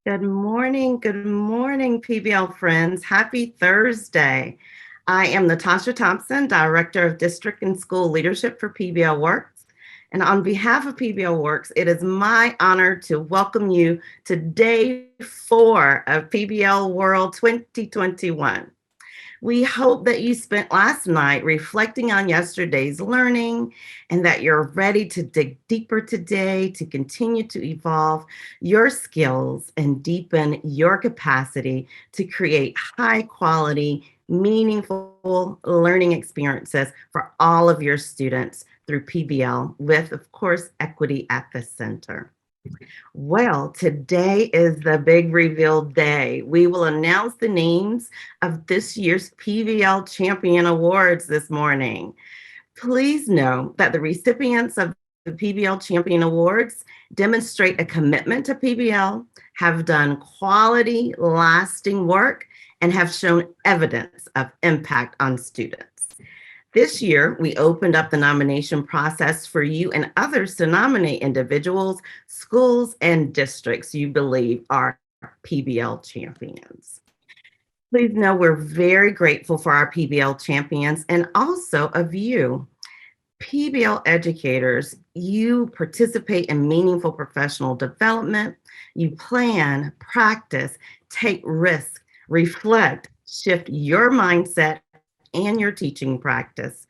Good morning, PBL friends. Happy Thursday. I am Natasha Thompson, Director of District and School Leadership for PBL Works. And on behalf of PBL Works, it is my honor to welcome you to day 4 of PBL World 2021. We hope that you spent last night reflecting on yesterday's learning and that you're ready to dig deeper today to continue to evolve your skills and deepen your capacity to create high quality, meaningful learning experiences for all of your students through PBL with, of course, equity at the center. Well, today is the big reveal day. We will announce the names of this year's PBL Champion Awards this morning. Please know that the recipients of the PBL Champion Awards demonstrate a commitment to PBL, have done quality, lasting work, and have shown evidence of impact on students. This year, we opened up the nomination process for you and others to nominate individuals, schools, and districts you believe are PBL champions. Please know we're very grateful for our PBL champions and also of you. PBL educators, you participate in meaningful professional development, you plan, practice, take risks, reflect, shift your mindset and your teaching practice,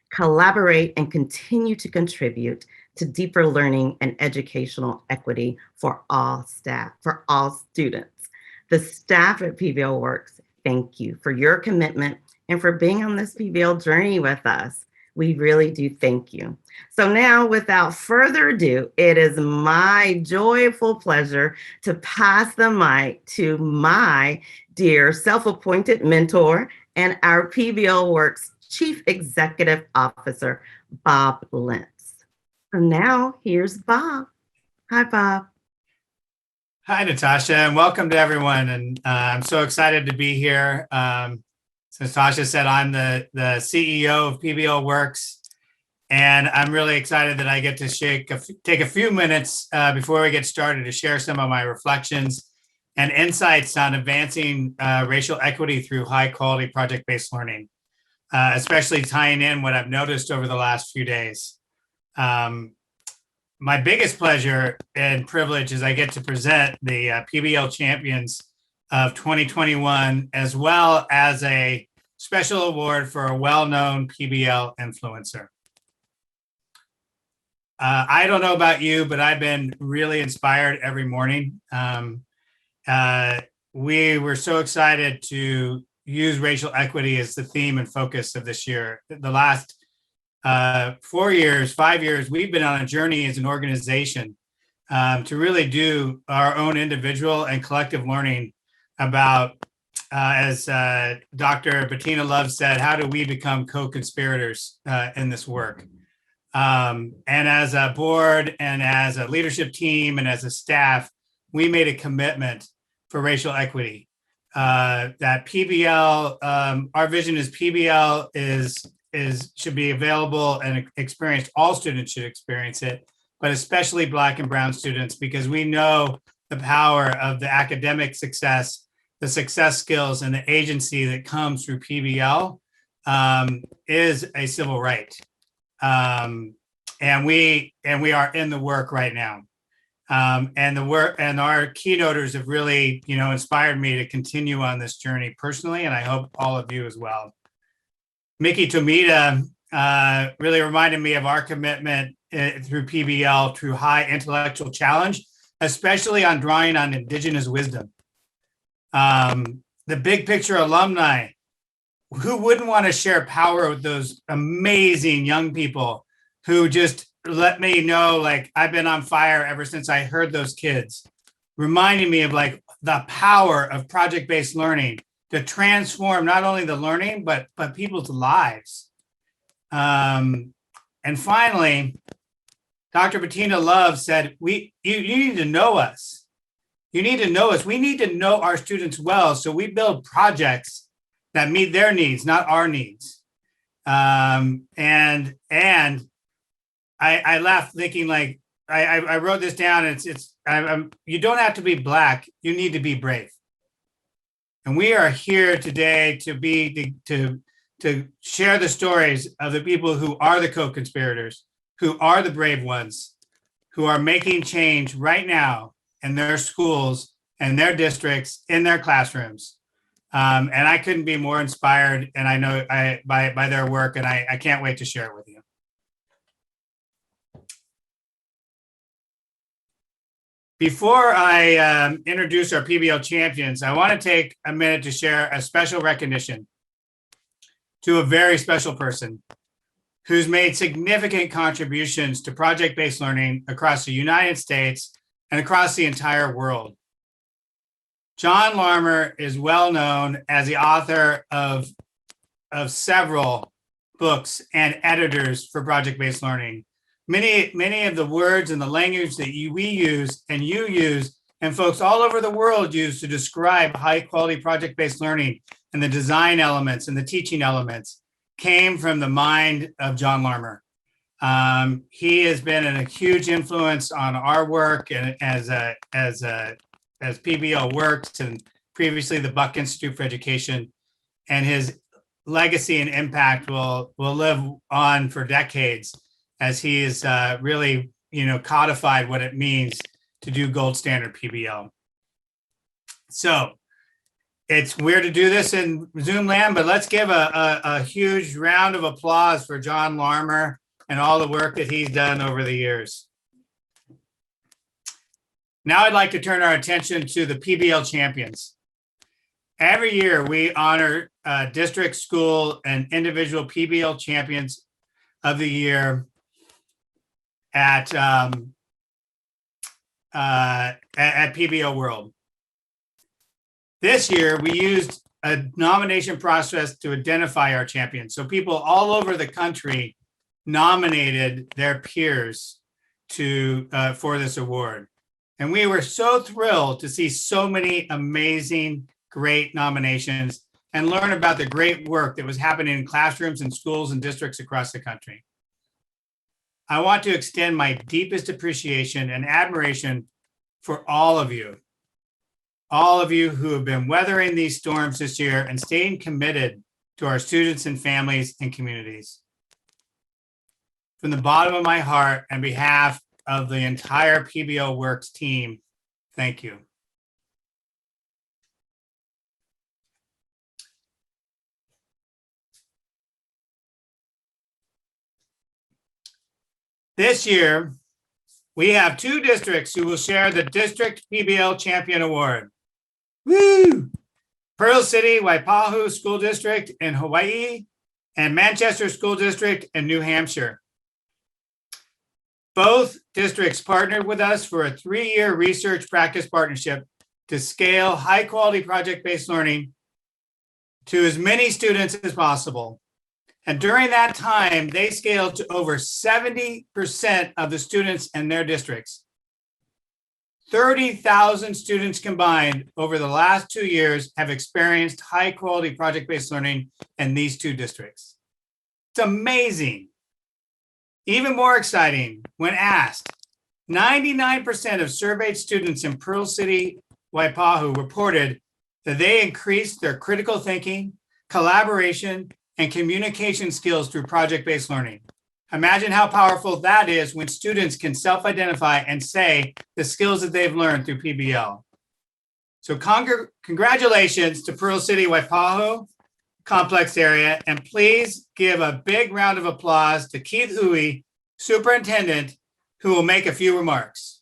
collaborate and continue to contribute to deeper learning and educational equity for all staff, for all students. The staff at PBL Works, thank you for your commitment and for being on this PBL journey with us. We really do thank you. So now, without further ado, it is my joyful pleasure to pass the mic to my dear self-appointed mentor and our PBL Works Chief Executive Officer, Bob Lentz. So now, here's Bob. Hi, Bob. Hi, Natasha, and welcome to everyone. And I'm so excited to be here. So Natasha said I'm the CEO of PBL Works, and I'm really excited that I get to take a few minutes before we get started to share some of my reflections and insights on advancing racial equity through high-quality project-based learning, especially tying in what I've noticed over the last few days. My biggest pleasure and privilege is I get to present the PBL Champions of 2021, as well as a special award for a well-known PBL influencer. I don't know about you, but I've been really inspired every morning. We were so excited to use racial equity as the theme and focus of this year. The last 5 years, we've been on a journey as an organization to really do our own individual and collective learning about, as Dr. Bettina Love said, how do we become co-conspirators in this work? And as a board and as a leadership team and as a staff, we made a commitment for racial equity. That PBL, our vision is PBL should be available and experienced. All students should experience it, but especially Black and Brown students, because we know the power of the academic success, the success skills, and the agency that comes through PBL is a civil right. And we are in the work right now. And the work and our keynoters have really, inspired me to continue on this journey personally, and I hope all of you as well. Mickey Tomita really reminded me of our commitment through PBL through high intellectual challenge, especially on drawing on Indigenous wisdom. The big picture alumni, who wouldn't want to share power with those amazing young people who just let me know, like, I've been on fire ever since I heard those kids, reminding me of like the power of project-based learning to transform not only the learning, but people's lives. And finally, Dr. Bettina Love said, you need to know us. You need to know us. We need to know our students well, so we build projects that meet their needs, not our needs. And I laughed thinking, like, I wrote this down. And you don't have to be Black. You need to be brave. And we are here today to share the stories of the people who are the co-conspirators, who are the brave ones, who are making change right now in their schools and their districts, in their classrooms. And I couldn't be more inspired, and I know by their work, and I can't wait to share it with you. Before I introduce our PBL champions, I want to take a minute to share a special recognition to a very special person who's made significant contributions to project-based learning across the United States and across the entire world. John Larmer is well known as the author of several books and editors for project-based learning. Many of the words and the language that we use and you use and folks all over the world use to describe high quality project-based learning and the design elements and the teaching elements came from the mind of John Larmer. He has been a huge influence on our work and as PBL Works and previously the Buck Institute for Education, and his legacy and impact will live on for decades as he is really codified what it means to do gold standard PBL. So it's weird to do this in Zoom land, but let's give a huge round of applause for John Larmer and all the work that he's done over the years. Now I'd like to turn our attention to the PBL Champions. Every year we honor district, school, and individual PBL Champions of the Year at PBL World. This year, we used a nomination process to identify our champions. So people all over the country nominated their peers for this award. And we were so thrilled to see so many amazing, great nominations and learn about the great work that was happening in classrooms and schools and districts across the country. I want to extend my deepest appreciation and admiration for all of you who have been weathering these storms this year and staying committed to our students and families and communities. From the bottom of my heart, on behalf of the entire PBL Works team, thank you. This year, we have 2 districts who will share the District PBL Champion Award. Woo! Pearl City, Waipahu School District in Hawaii, and Manchester School District in New Hampshire. Both districts partnered with us for a 3-year research practice partnership to scale high-quality project-based learning to as many students as possible. And during that time, they scaled to over 70% of the students in their districts. 30,000 students combined over the last 2 years have experienced high-quality project-based learning in these 2 districts. It's amazing. Even more exciting, when asked, 99% of surveyed students in Pearl City, Waipahu reported that they increased their critical thinking, collaboration, and communication skills through project-based learning. Imagine how powerful that is when students can self-identify and say the skills that they've learned through PBL. So congratulations to Pearl City, Waipahu complex area, and please give a big round of applause to Keith Huey, Superintendent, who will make a few remarks.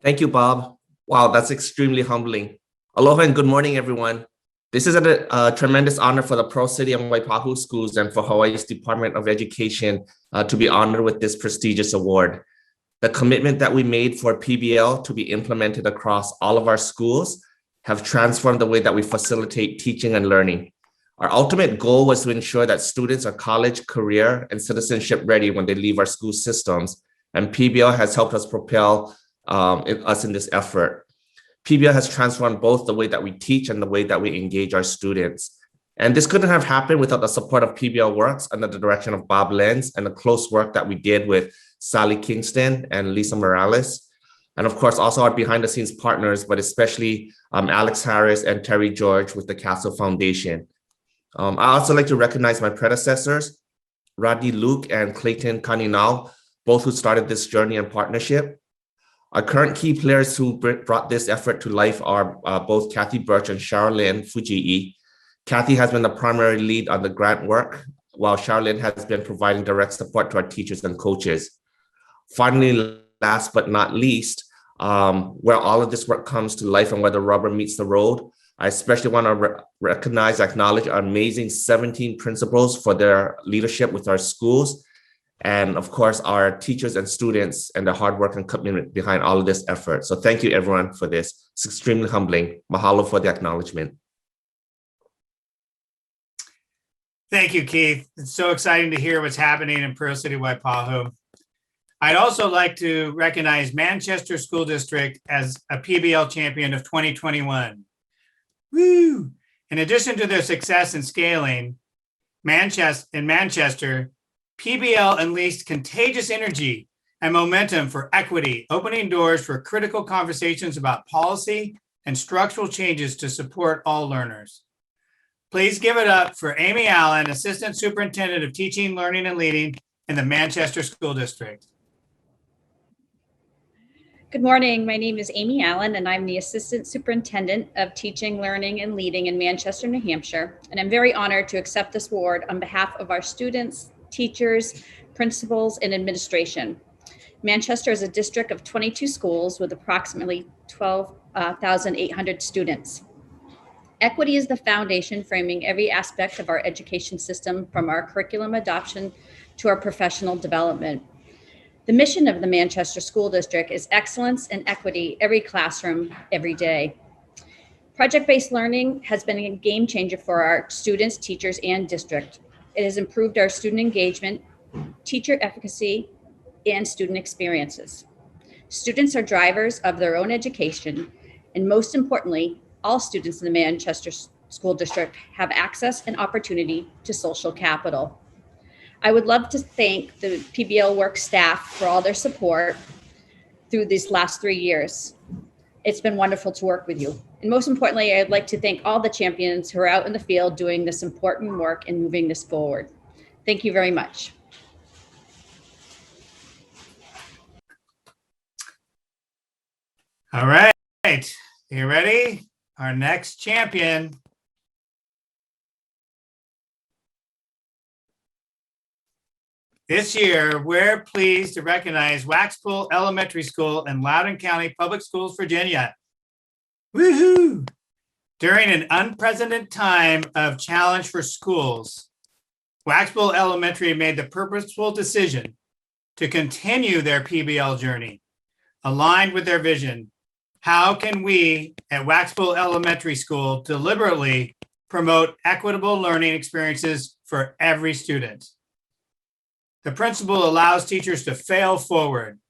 Thank you, Bob. Wow, that's extremely humbling. Aloha and good morning, everyone. This is a tremendous honor for the Pearl City and Waipahu schools and for Hawaii's Department of Education to be honored with this prestigious award. The commitment that we made for PBL to be implemented across all of our schools have transformed the way that we facilitate teaching and learning. Our ultimate goal was to ensure that students are college, career, and citizenship ready when they leave our school systems, and PBL has helped us propel us in this effort. PBL has transformed both the way that we teach and the way that we engage our students. And this couldn't have happened without the support of PBL Works under the direction of Bob Lenz and the close work that we did with Sally Kingston and Lisa Morales. And of course, also our behind the scenes partners, but especially Alex Harris and Terry George with the Castle Foundation. I also like to recognize my predecessors, Rodney Luke and Clayton Kaninal, both who started this journey and partnership. Our current key players who brought this effort to life are both Kathy Birch and Charlene Fujii. Kathy has been the primary lead on the grant work, while Charlene has been providing direct support to our teachers and coaches. Finally, last but not least, where all of this work comes to life and where the rubber meets the road, I especially want to recognize, acknowledge our amazing 17 principals for their leadership with our schools. And of course, our teachers and students and the hard work and commitment behind all of this effort. So thank you everyone for this. It's extremely humbling. Mahalo for the acknowledgement. Thank you, Keith. It's so exciting to hear what's happening in Pearl City, Waipahu. I'd also like to recognize Manchester School District as a PBL Champion of 2021. Woo! In addition to their success in scaling, in Manchester, PBL unleashed contagious energy and momentum for equity, opening doors for critical conversations about policy and structural changes to support all learners. Please give it up for Amy Allen, Assistant Superintendent of Teaching, Learning, and Leading in the Manchester School District. Good morning. My name is Amy Allen, and I'm the Assistant Superintendent of Teaching, Learning, and Leading in Manchester, New Hampshire. And I'm very honored to accept this award on behalf of our students, teachers, principals, and administration. Manchester is a district of 22 schools with approximately 12,800 students. Equity is the foundation framing every aspect of our education system, from our curriculum adoption to our professional development. The mission of the Manchester School District is excellence and equity every classroom, every day. Project-based learning has been a game changer for our students, teachers, and district. It has improved our student engagement, teacher efficacy, and student experiences. Students are drivers of their own education, and most importantly, all students in the Manchester School District have access and opportunity to social capital. I would love to thank the PBL Works staff for all their support through these last 3 years. It's been wonderful to work with you. And most importantly, I'd like to thank all the champions who are out in the field doing this important work and moving this forward. Thank you very much. All right, you ready? Our next champion. This year, we're pleased to recognize Waxpool Elementary School in Loudoun County Public Schools, Virginia. Woohoo! During an unprecedented time of challenge for schools, Waxpool Elementary made the purposeful decision to continue their PBL journey, aligned with their vision. How can we at Waxpool Elementary School deliberately promote equitable learning experiences for every student? The principle allows teachers to fail forward,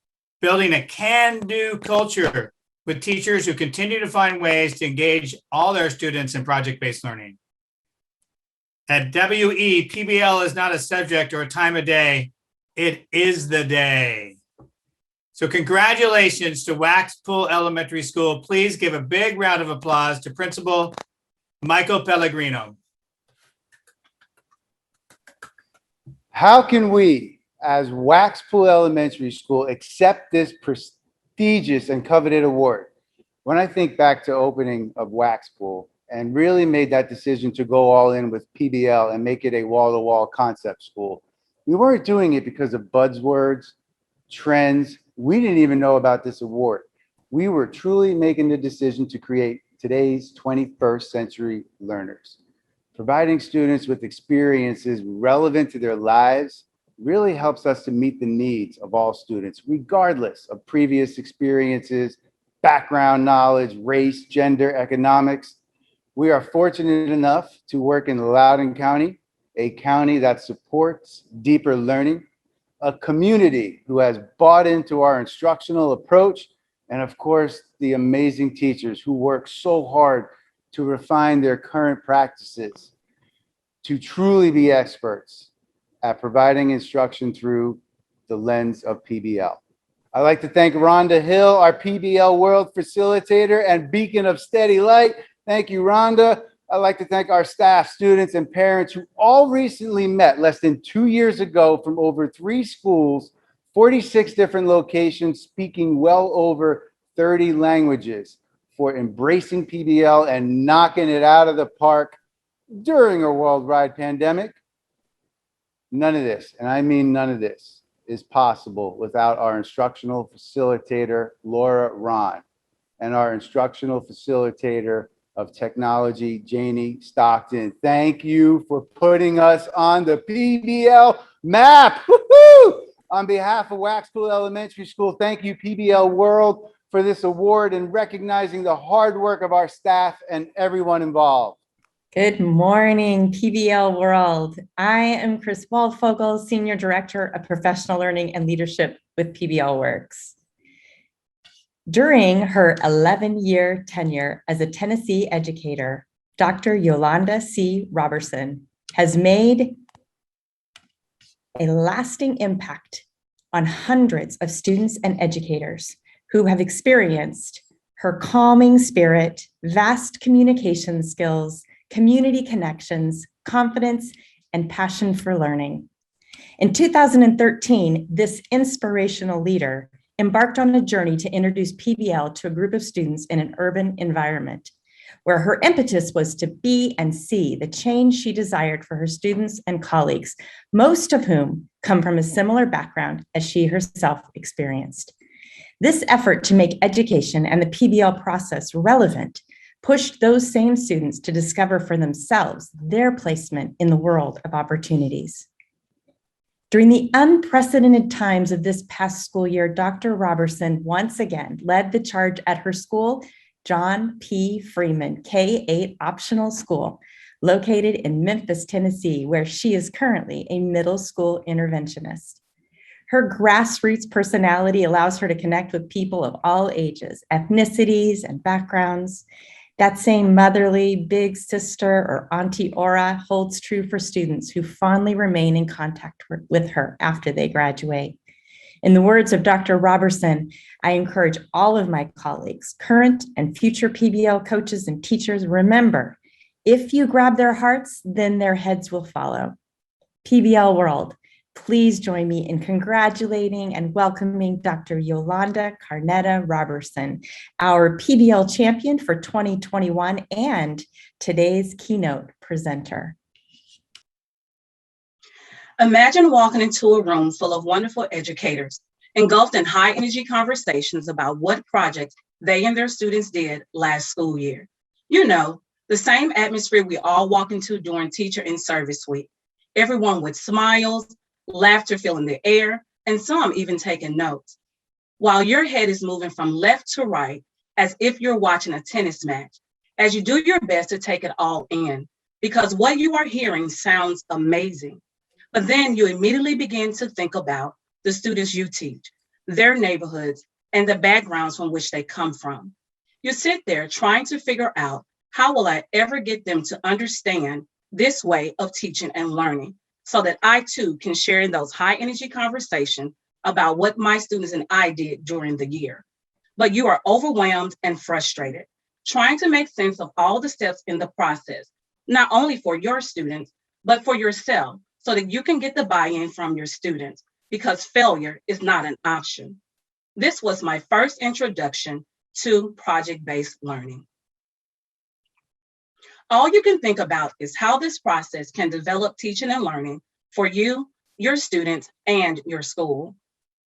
building a can-do culture with teachers who continue to find ways to engage all their students in project-based learning. At WE, PBL is not a subject or a time of day, it is the day. So congratulations to Waxpool Elementary School. Please give a big round of applause to Principal Michael Pellegrino. How can we, as Waxpool Elementary School, accept this prestigious and coveted award? When I think back to opening of Waxpool and really made that decision to go all in with PBL and make it a wall-to-wall concept school, we weren't doing it because of buzzwords, trends. We didn't even know about this award. We were truly making the decision to create today's 21st century learners. Providing students with experiences relevant to their lives really helps us to meet the needs of all students, regardless of previous experiences, background knowledge, race, gender, economics. We are fortunate enough to work in Loudoun County, a county that supports deeper learning, a community who has bought into our instructional approach, and of course, the amazing teachers who work so hard to refine their current practices. to truly be experts at providing instruction through the lens of PBL. I'd like to thank Rhonda Hill, our PBL World facilitator and beacon of steady light. Thank you, Rhonda. I'd like to thank our staff, students, and parents who all recently met less than 2 years ago from over 3 schools, 46 different locations, speaking well over 30 languages, for embracing PBL and knocking it out of the park during a worldwide pandemic. None of this, and I mean none of this, is possible without our instructional facilitator, Laura Ron, and our instructional facilitator of technology, Janie Stockton. Thank you for putting us on the PBL map. Woo-hoo! On behalf of Waxpool Elementary School, thank you, PBL World, for this award and recognizing the hard work of our staff and everyone involved. Good morning, PBL World. I am Chris Waldfogel, Senior Director of Professional Learning and Leadership with PBL Works. During her 11-year tenure as a Tennessee educator, Dr. Yolanda C. Robertson has made a lasting impact on hundreds of students and educators who have experienced her calming spirit, vast communication skills, community connections, confidence, and passion for learning. In 2013, this inspirational leader embarked on a journey to introduce PBL to a group of students in an urban environment, where her impetus was to be and see the change she desired for her students and colleagues, most of whom come from a similar background as she herself experienced. This effort to make education and the PBL process relevant pushed those same students to discover for themselves their placement in the world of opportunities. During the unprecedented times of this past school year, Dr. Robertson once again led the charge at her school, John P. Freeman K-8 Optional School, located in Memphis, Tennessee, where she is currently a middle school interventionist. Her grassroots personality allows her to connect with people of all ages, ethnicities, and backgrounds. That same motherly big sister or auntie aura holds true for students who fondly remain in contact with her after they graduate. In the words of Dr. Robertson, I encourage all of my colleagues, current and future PBL coaches and teachers, remember, if you grab their hearts, then their heads will follow. PBL World, please join me in congratulating and welcoming Dr. Yolanda Carnetta Robertson, our PBL champion for 2021 and today's keynote presenter. Imagine walking into a room full of wonderful educators, engulfed in high energy conversations about what projects they and their students did last school year. You know, the same atmosphere we all walk into during Teacher in Service Week. Everyone with smiles, laughter filling the air, and some even taking notes, while your head is moving from left to right as if you're watching a tennis match, as you do your best to take it all in, because what you are hearing sounds amazing. But then you immediately begin to think about the students you teach, their neighborhoods, and the backgrounds from which they come from. You sit there trying to figure out, how will I ever get them to understand this way of teaching and learning, so that I too can share in those high energy conversations about what my students and I did during the year. But you are overwhelmed and frustrated, trying to make sense of all the steps in the process, not only for your students, but for yourself, so that you can get the buy-in from your students, because failure is not an option. This was my first introduction to project-based learning. All you can think about is how this process can develop teaching and learning for you, your students, and your school.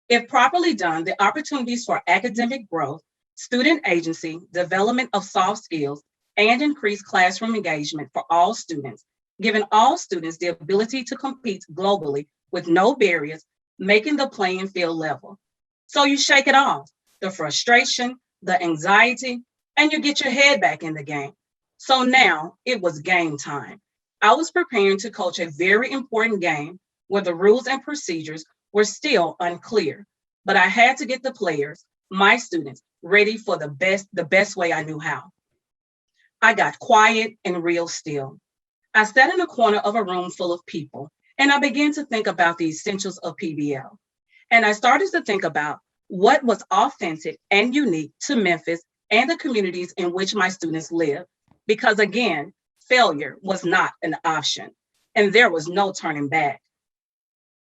If properly done, the opportunities for academic growth, student agency, development of soft skills, and increased classroom engagement for all students, giving all students the ability to compete globally with no barriers, making the playing field level. So you shake it off, the frustration, the anxiety, and you get your head back in the game. So now it was game time. I was preparing to coach a very important game where the rules and procedures were still unclear, but I had to get the players, my students, ready for the best way I knew how. I got quiet and real still. I sat in a corner of a room full of people, and I began to think about the essentials of PBL. And I started to think about what was authentic and unique to Memphis and the communities in which my students live. Because again, failure was not an option, and there was no turning back.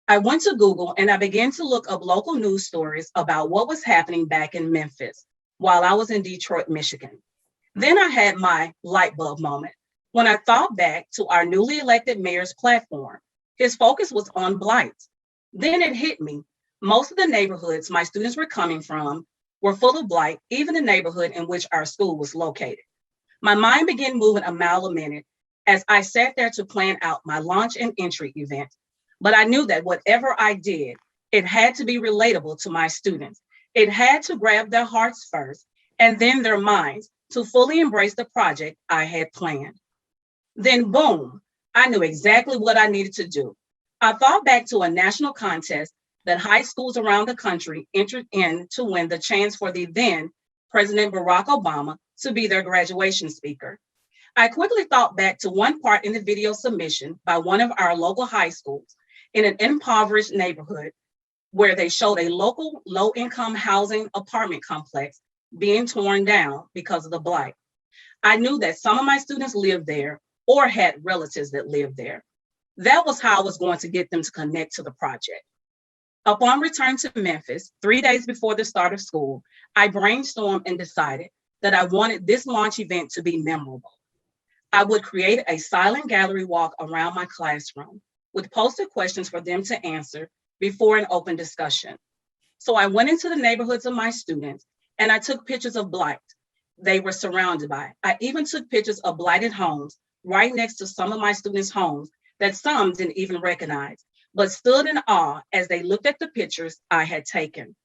I went to Google and I began to look up local news stories about what was happening back in Memphis while I was in Detroit, Michigan. Then I had my light bulb moment when I thought back to our newly elected mayor's platform. His focus was on blight. Then it hit me. Most of the neighborhoods my students were coming from were full of blight, even the neighborhood in which our school was located. My mind began moving a mile a minute as I sat there to plan out my launch and entry event. But I knew that whatever I did, it had to be relatable to my students. It had to grab their hearts first and then their minds to fully embrace the project I had planned. Then boom, I knew exactly what I needed to do. I thought back to a national contest that high schools around the country entered in to win the chance for the then President Barack Obama to be their graduation speaker. I quickly thought back to one part in the video submission by one of our local high schools in an impoverished neighborhood where they showed a local low-income housing apartment complex being torn down because of the blight. I knew that some of my students lived there or had relatives that lived there. That was how I was going to get them to connect to the project. Upon return to Memphis, 3 days before the start of school, I brainstormed and decided that I wanted this launch event to be memorable. I would create a silent gallery walk around my classroom with posted questions for them to answer before an open discussion. So I went into the neighborhoods of my students and I took pictures of blight they were surrounded by. I even took pictures of blighted homes right next to some of my students' homes that some didn't even recognize, but stood in awe as they looked at the pictures I had taken.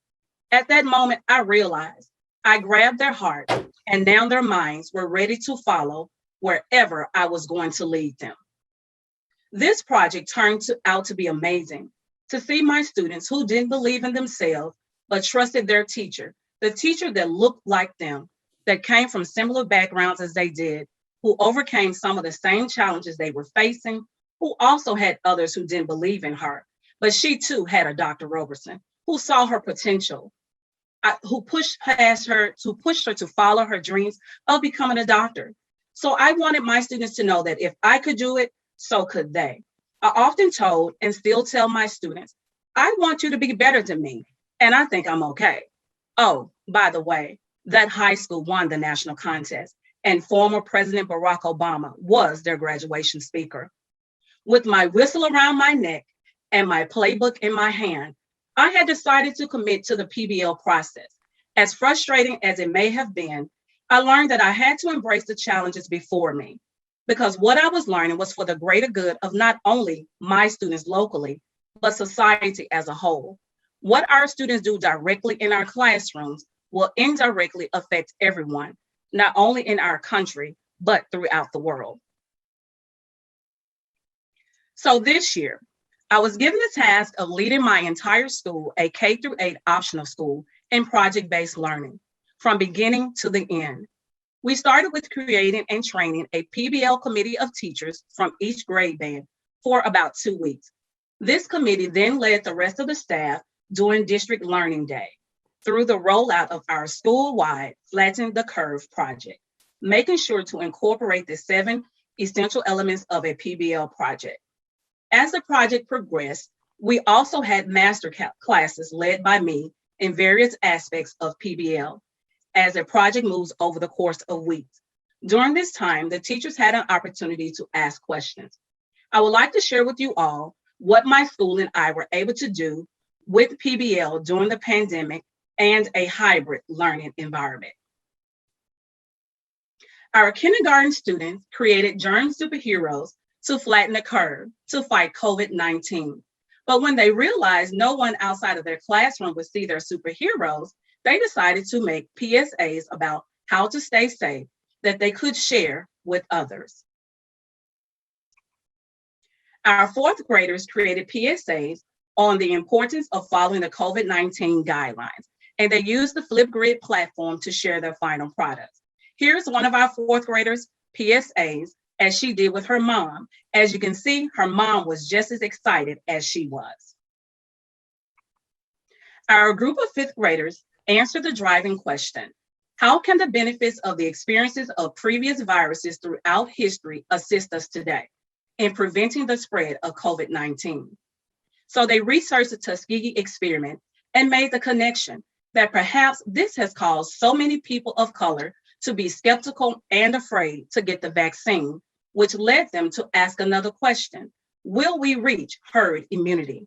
At that moment, I realized I grabbed their heart and now their minds were ready to follow wherever I was going to lead them. This project turned out to be amazing. To see my students who didn't believe in themselves, but trusted their teacher, the teacher that looked like them, that came from similar backgrounds as they did, who overcame some of the same challenges they were facing, who also had others who didn't believe in her. But she too had a Dr. Roberson, who saw her potential, who pushed her to follow her dreams of becoming a doctor. So I wanted my students to know that if I could do it, so could they. I often told and still tell my students, I want you to be better than me, and I think I'm okay. Oh, by the way, that high school won the national contest, and former President Barack Obama was their graduation speaker. With my whistle around my neck and my playbook in my hand, I had decided to commit to the PBL process. As frustrating as it may have been, I learned that I had to embrace the challenges before me, because what I was learning was for the greater good of not only my students locally, but society as a whole. What our students do directly in our classrooms will indirectly affect everyone, not only in our country, but throughout the world. So this year, I was given the task of leading my entire school, a K-8 optional school, in project-based learning, from beginning to the end. We started with creating and training a PBL committee of teachers from each grade band for about 2 weeks. This committee then led the rest of the staff during District Learning Day through the rollout of our school-wide Flatten the Curve project, making sure to incorporate the 7 essential elements of a PBL project. As the project progressed, we also had master classes led by me in various aspects of PBL as the project moves over the course of weeks. During this time, the teachers had an opportunity to ask questions. I would like to share with you all what my school and I were able to do with PBL during the pandemic and a hybrid learning environment. Our kindergarten students created germ superheroes to flatten the curve to fight COVID-19. But when they realized no one outside of their classroom would see their superheroes, they decided to make PSAs about how to stay safe that they could share with others. Our 4th graders created PSAs on the importance of following the COVID-19 guidelines, and they used the Flipgrid platform to share their final products. Here's one of our 4th graders' PSAs as she did with her mom. As you can see, her mom was just as excited as she was. Our group of fifth graders answered the driving question: how can the benefits of the experiences of previous viruses throughout history assist us today in preventing the spread of COVID-19? So they researched the Tuskegee experiment and made the connection that perhaps this has caused so many people of color to be skeptical and afraid to get the vaccine, which led them to ask another question: will we reach herd immunity?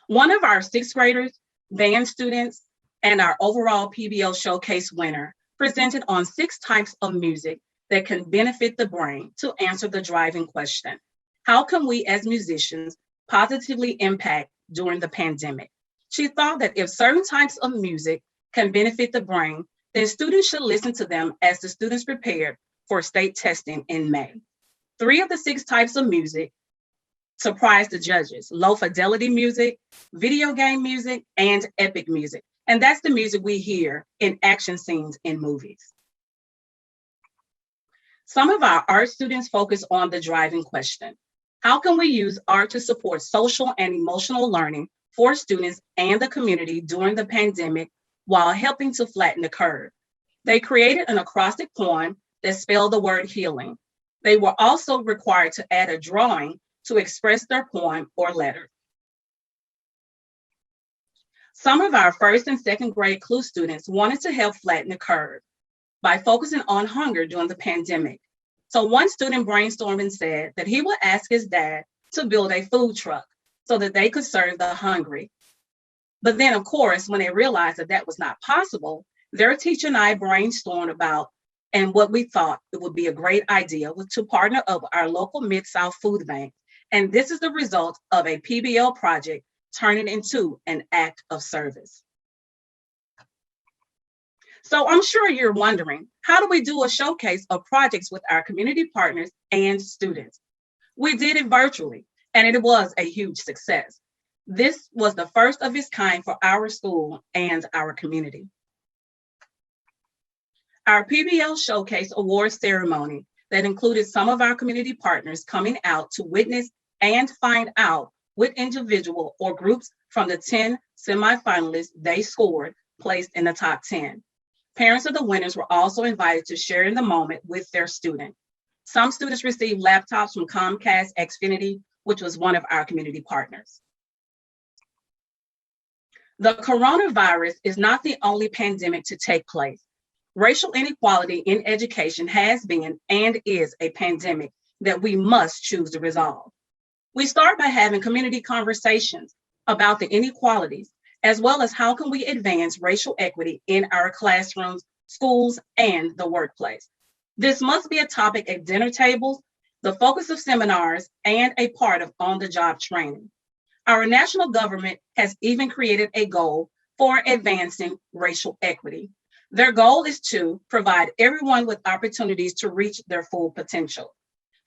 One of our sixth graders, band students, and our overall PBL Showcase winner presented on 6 types of music that can benefit the brain to answer the driving question: how can we as musicians positively impact during the pandemic? She thought that if certain types of music can benefit the brain, then students should listen to them as the students prepared for state testing in May. 3 of the 6 types of music surprised the judges: low fidelity music, video game music, and epic music. And that's the music we hear in action scenes in movies. Some of our art students focus on the driving question: how can we use art to support social and emotional learning for students and the community during the pandemic while helping to flatten the curve? They created an acrostic poem that spelled the word healing. They were also required to add a drawing to express their poem or letter. Some of our first and second grade CLU students wanted to help flatten the curve by focusing on hunger during the pandemic. So one student brainstormed and said that he would ask his dad to build a food truck so that they could serve the hungry. But then, of course, when they realized that that was not possible, their teacher and I brainstormed about and what we thought it would be a great idea was to partner up our local Mid-South Food Bank. And this is the result of a PBL project turning into an act of service. So I'm sure you're wondering, how do we do a showcase of projects with our community partners and students? We did it virtually, and it was a huge success. This was the first of its kind for our school and our community. Our PBL Showcase Awards ceremony that included some of our community partners coming out to witness and find out what individual or groups from the 10 semifinalists they scored placed in the top 10. Parents of the winners were also invited to share in the moment with their student. Some students received laptops from Comcast Xfinity, which was one of our community partners. The coronavirus is not the only pandemic to take place. Racial inequality in education has been and is a pandemic that we must choose to resolve. We start by having community conversations about the inequalities, as well as how can we advance racial equity in our classrooms, schools, and the workplace. This must be a topic at dinner tables, the focus of seminars, and a part of on-the-job training. Our national government has even created a goal for advancing racial equity. Their goal is to provide everyone with opportunities to reach their full potential.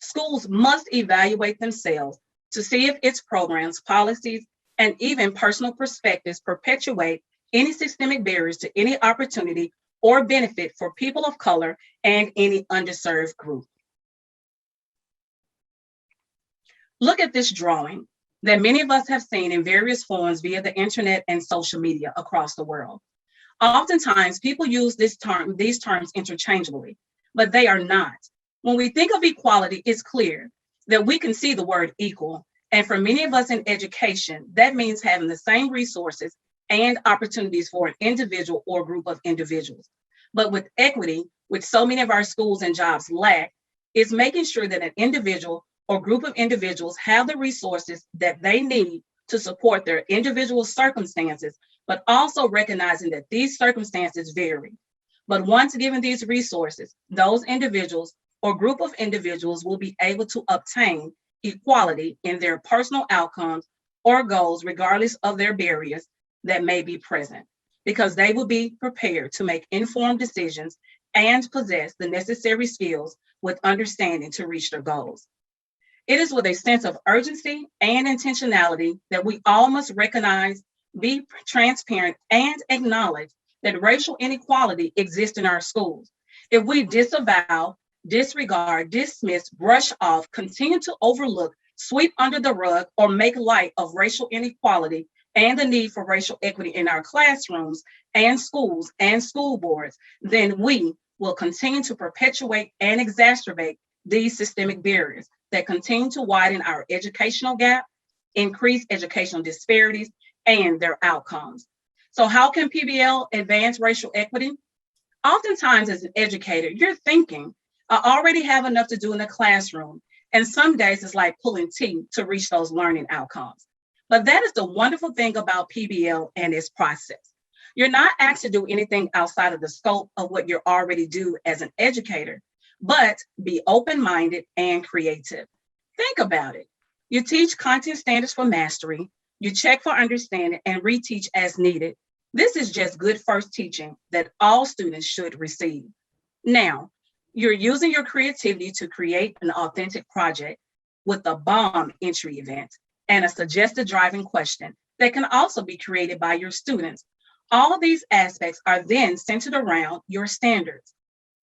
Schools must evaluate themselves to see if its programs, policies, and even personal perspectives perpetuate any systemic barriers to any opportunity or benefit for people of color and any underserved group. Look at this drawing that many of us have seen in various forms via the internet and social media across the world. Oftentimes, people use these terms interchangeably, but they are not. When we think of equality, it's clear that we can see the word equal. And for many of us in education, that means having the same resources and opportunities for an individual or group of individuals. But with equity, which so many of our schools and jobs lack, is making sure that an individual or group of individuals have the resources that they need to support their individual circumstances, but also recognizing that these circumstances vary. But once given these resources, those individuals or group of individuals will be able to obtain equality in their personal outcomes or goals, regardless of their barriers that may be present, because they will be prepared to make informed decisions and possess the necessary skills with understanding to reach their goals. It is with a sense of urgency and intentionality that we all must recognize, be transparent, and acknowledge that racial inequality exists in our schools. If we disavow, disregard, dismiss, brush off, continue to overlook, sweep under the rug, or make light of racial inequality and the need for racial equity in our classrooms and schools and school boards, then we will continue to perpetuate and exacerbate these systemic barriers that continue to widen our educational gap, increase educational disparities, and their outcomes. So how can PBL advance racial equity? Oftentimes as an educator, you're thinking, I already have enough to do in the classroom. And some days it's like pulling teeth to reach those learning outcomes. But that is the wonderful thing about PBL and its process. You're not asked to do anything outside of the scope of what you already do as an educator, but be open-minded and creative. Think about it. You teach content standards for mastery, you check for understanding and reteach as needed. This is just good first teaching that all students should receive. Now, you're using your creativity to create an authentic project with a bomb entry event and a suggested driving question that can also be created by your students. All of these aspects are then centered around your standards.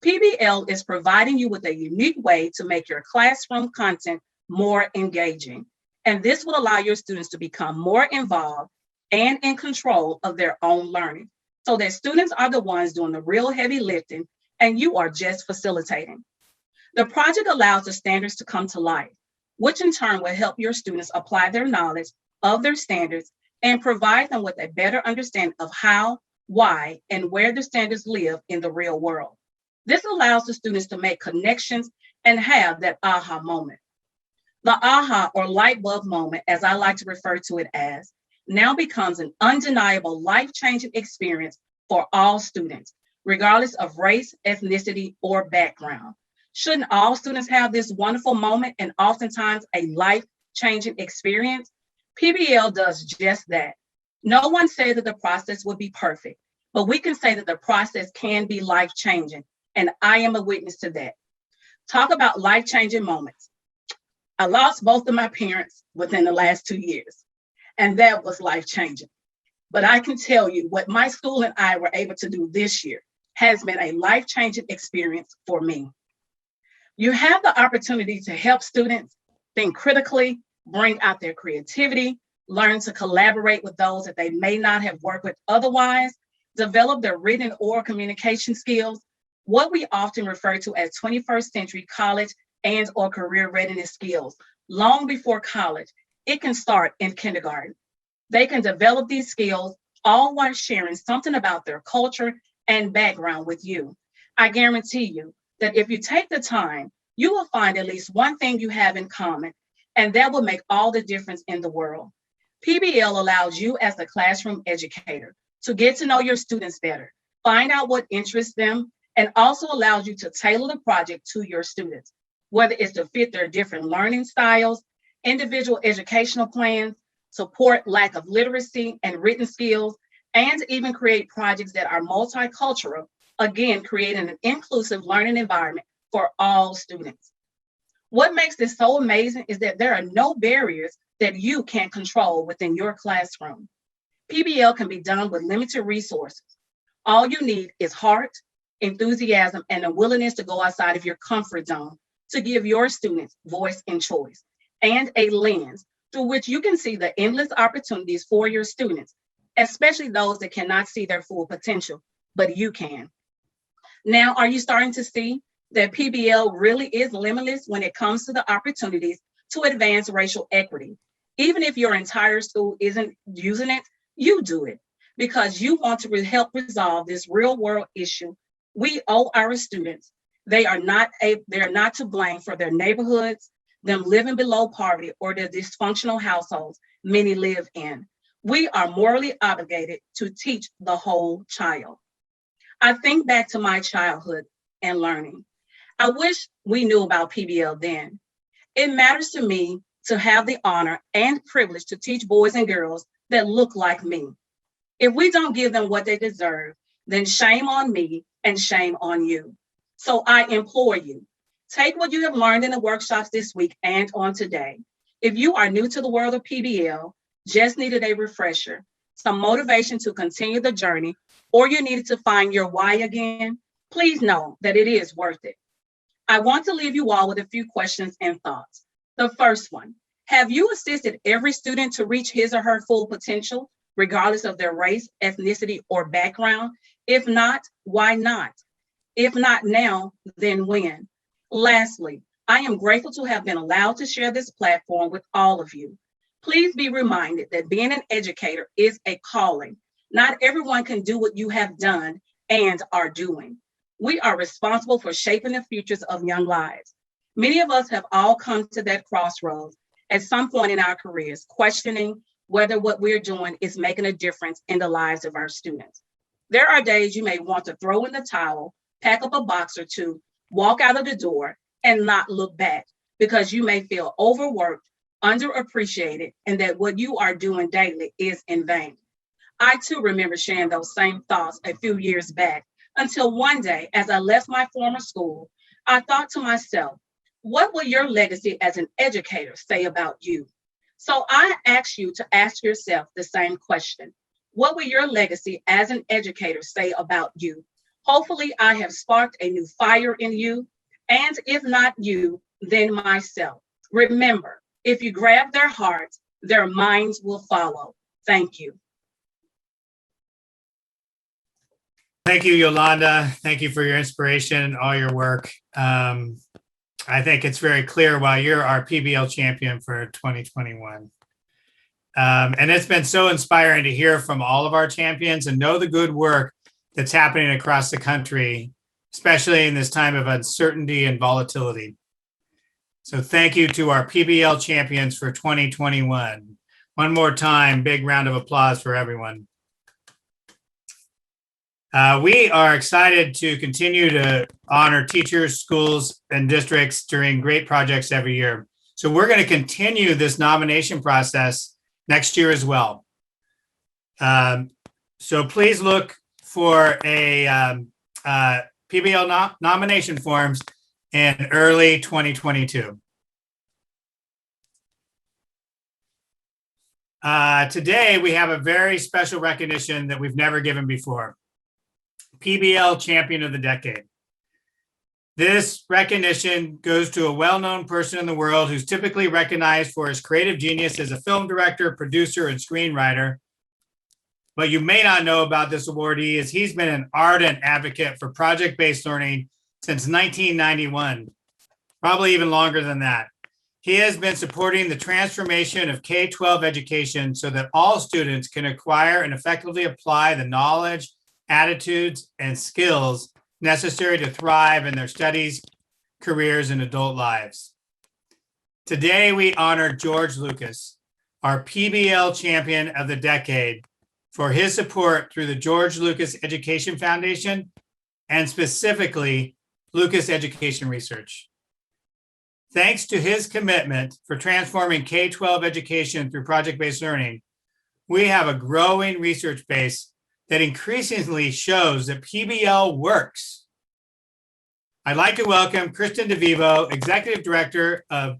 PBL is providing you with a unique way to make your classroom content more engaging. And this will allow your students to become more involved and in control of their own learning, so that students are the ones doing the real heavy lifting and you are just facilitating. The project allows the standards to come to life, which in turn will help your students apply their knowledge of their standards and provide them with a better understanding of how, why, and where the standards live in the real world. This allows the students to make connections and have that aha moment. The aha or light bulb moment, as I like to refer to it as, now becomes an undeniable life-changing experience for all students, regardless of race, ethnicity, or background. Shouldn't all students have this wonderful moment and oftentimes a life-changing experience? PBL does just that. No one said that the process would be perfect, but we can say that the process can be life-changing, and I am a witness to that. Talk about life-changing moments. I lost both of my parents within the last 2 years, and that was life-changing. But I can tell you what my school and I were able to do this year has been a life-changing experience for me. You have the opportunity to help students think critically, bring out their creativity, learn to collaborate with those that they may not have worked with otherwise, develop their written and oral communication skills, what we often refer to as 21st century college and or career readiness skills. Long before college, it can start in kindergarten. They can develop these skills all while sharing something about their culture and background with you. I guarantee you that if you take the time, you will find at least one thing you have in common, and that will make all the difference in the world. PBL allows you as a classroom educator to get to know your students better, find out what interests them, and also allows you to tailor the project to your students, whether it's to fit their different learning styles, individual educational plans, support lack of literacy and written skills, and even create projects that are multicultural, again, creating an inclusive learning environment for all students. What makes this so amazing is that there are no barriers that you can't control within your classroom. PBL can be done with limited resources. All you need is heart, enthusiasm, and a willingness to go outside of your comfort zone to give your students voice and choice, and a lens through which you can see the endless opportunities for your students, especially those that cannot see their full potential, but you can. Now, are you starting to see that PBL really is limitless when it comes to the opportunities to advance racial equity? Even if your entire school isn't using it, you do it because you want to help resolve this real world issue. We owe our students. They are not to blame for their neighborhoods, them living below poverty, or their dysfunctional households many live in. We are morally obligated to teach the whole child. I think back to my childhood and learning. I wish we knew about PBL then. It matters to me to have the honor and privilege to teach boys and girls that look like me. If we don't give them what they deserve, then shame on me and shame on you. So I implore you, take what you have learned in the workshops this week and on today. If you are new to the world of PBL, just needed a refresher, some motivation to continue the journey, or you needed to find your why again, Please know that it is worth it. I want to leave you all with a few questions and thoughts. The first one, have you assisted every student to reach his or her full potential, regardless of their race, ethnicity, or background? If not, why not? If not now, then when? Lastly, I am grateful to have been allowed to share this platform with all of you. Please be reminded that being an educator is a calling. Not everyone can do what you have done and are doing. We are responsible for shaping the futures of young lives. Many of us have all come to that crossroads at some point in our careers, questioning whether what we're doing is making a difference in the lives of our students. There are days you may want to throw in the towel, pack up a box or two, walk out of the door, and not look back because you may feel overworked, underappreciated, and that what you are doing daily is in vain. I too remember sharing those same thoughts a few years back until one day, as I left my former school, I thought to myself, what will your legacy as an educator say about you? So I ask you to ask yourself the same question. What will your legacy as an educator say about you? Hopefully I have sparked a new fire in you, and if not you, then myself. Remember, if you grab their hearts, their minds will follow. Thank you. Thank you, Yolanda. Thank you for your inspiration and all your work. I think it's very clear why you're our PBL champion for 2021. And it's been so inspiring to hear from all of our champions and know the good work that's happening across the country, especially in this time of uncertainty and volatility. So thank you to our PBL champions for 2021. One more time, big round of applause for everyone. We are excited to continue to honor teachers, schools, and districts during great projects every year. So we're going to continue this nomination process next year as well. So please look for a PBL nomination forms in early 2022. Today, we have a very special recognition that we've never given before. PBL Champion of the Decade. This recognition goes to a well-known person in the world who's typically recognized for his creative genius as a film director, producer, and screenwriter. What you may not know about this awardee is he's been an ardent advocate for project-based learning since 1991, probably even longer than that. He has been supporting the transformation of K-12 education so that all students can acquire and effectively apply the knowledge, attitudes, and skills necessary to thrive in their studies, careers, and adult lives. Today, we honor George Lucas, our PBL Champion of the Decade, for his support through the George Lucas Education Foundation and specifically Lucas Education Research. Thanks to his commitment for transforming K-12 education through project-based learning, we have a growing research base that increasingly shows that PBL works. I'd like to welcome Kristen DeVivo, Executive Director of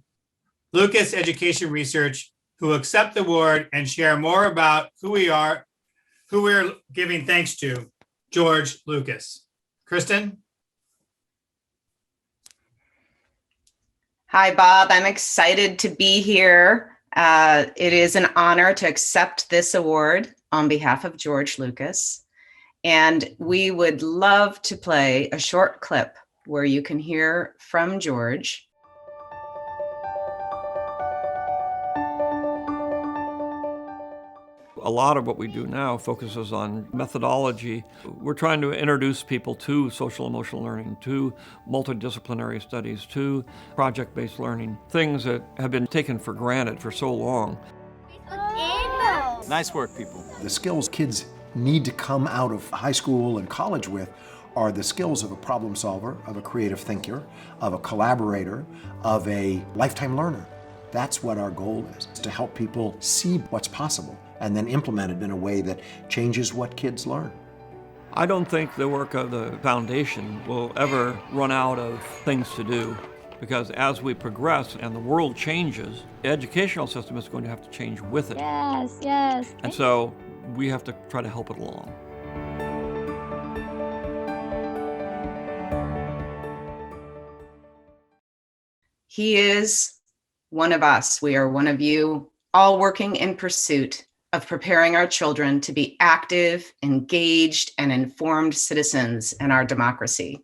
Lucas Education Research, who will accept the award and share more about who we're giving thanks to, George Lucas. Kristen? Hi, Bob. I'm excited to be here. It is an honor to accept this award on behalf of George Lucas. And we would love to play a short clip where you can hear from George. A lot of what we do now focuses on methodology. We're trying to introduce people to social emotional learning, to multidisciplinary studies, to project-based learning, things that have been taken for granted for so long. Nice work, people. The skills kids need to come out of high school and college with are the skills of a problem solver, of a creative thinker, of a collaborator, of a lifetime learner. That's what our goal is, to help people see what's possible and then implement it in a way that changes what kids learn. I don't think the work of the foundation will ever run out of things to do, because as we progress and the world changes, the educational system is going to have to change with it. Yes, yes. And so we have to try to help it along. He is one of us. We are one of you, all working in pursuit of preparing our children to be active, engaged, and informed citizens in our democracy.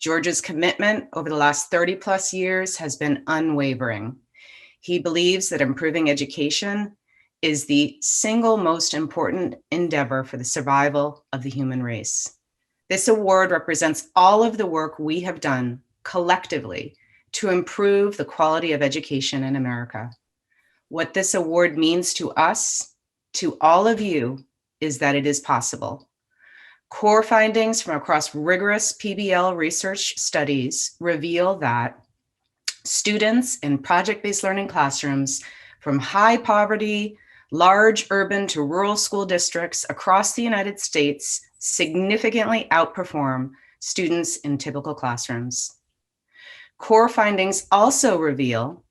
George's commitment over the last 30 plus years has been unwavering. He believes that improving education is the single most important endeavor for the survival of the human race. This award represents all of the work we have done collectively to improve the quality of education in America. What this award means to us, to all of you, is that it is possible. Core findings from across rigorous PBL research studies reveal that students in project-based learning classrooms from high poverty, large urban to rural school districts across the United States significantly outperform students in typical classrooms. Core findings also reveal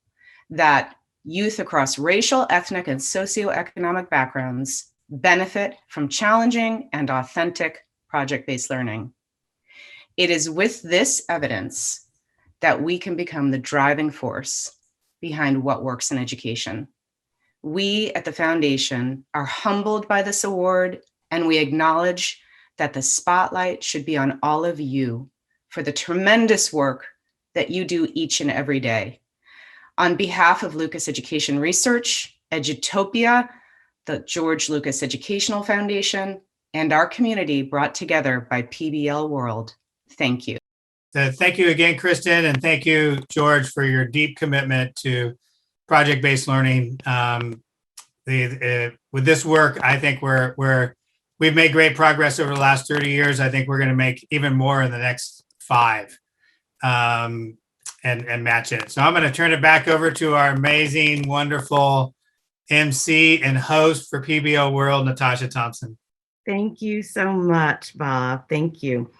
that youth across racial, ethnic, and socioeconomic backgrounds benefit from challenging and authentic project-based learning. It is with this evidence that we can become the driving force behind what works in education. We at the Foundation are humbled by this award, and we acknowledge that the spotlight should be on all of you for the tremendous work that you do each and every day. On behalf of Lucas Education Research, Edutopia, the George Lucas Educational Foundation, and our community brought together by PBL World, thank you. Thank you again, Kristen, and thank you, George, for your deep commitment to project-based learning. With this work, I think we've made great progress over the last 30 years. I think we're going to make even more in the next 5 and match it. So I'm going to turn it back over to our amazing, wonderful MC and host for PBL World, Natasha Thompson. Thank you so much, Bob. Thank you.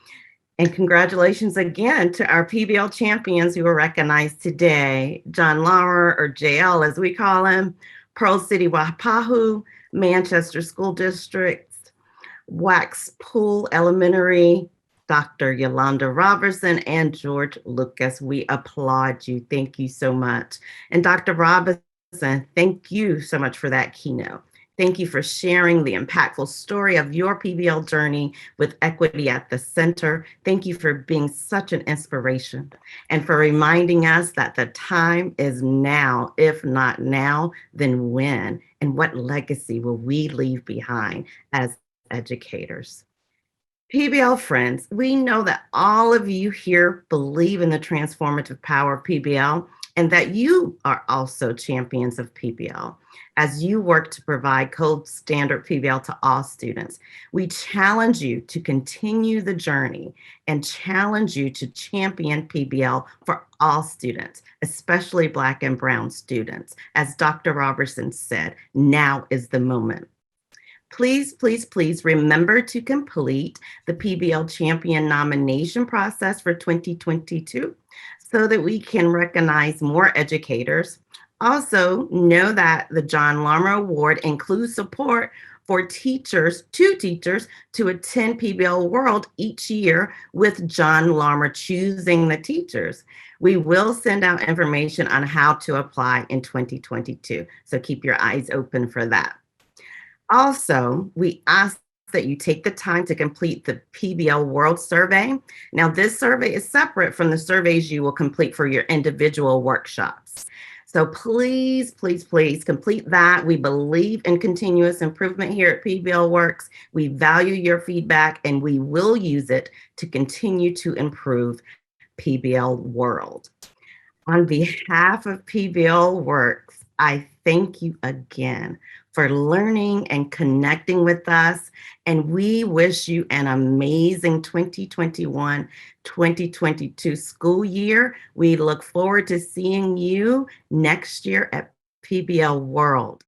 And congratulations again to our PBL champions who were recognized today. John Lauer, or JL as we call him, Pearl City, Wapahu, Manchester School District, Wax Pool Elementary, Dr. Yolanda Robertson, and George Lucas. We applaud you. Thank you so much. And Dr. Robertson, thank you so much for that keynote. Thank you for sharing the impactful story of your PBL journey with equity at the center. Thank you for being such an inspiration and for reminding us that the time is now. If not now, then when? And what legacy will we leave behind as educators? PBL friends, we know that all of you here believe in the transformative power of PBL and that you are also champions of PBL. As you work to provide gold standard PBL to all students, we challenge you to continue the journey and challenge you to champion PBL for all students, especially Black and Brown students. As Dr. Robertson said, now is the moment. Please, please, please remember to complete the PBL Champion nomination process for 2022 so that we can recognize more educators. Also, know that the John Larmer Award includes support for teachers to attend PBL World each year with John Larmer choosing the teachers. We will send out information on how to apply in 2022, so keep your eyes open for that. Also, we ask that you take the time to complete the PBL World Survey. Now, this survey is separate from the surveys you will complete for your individual workshops. So please, please, please complete that. We believe in continuous improvement here at PBL Works. We value your feedback and we will use it to continue to improve PBL World. On behalf of PBL Works, I thank you again for learning and connecting with us. And we wish you an amazing 2021-2022 school year. We look forward to seeing you next year at PBL World.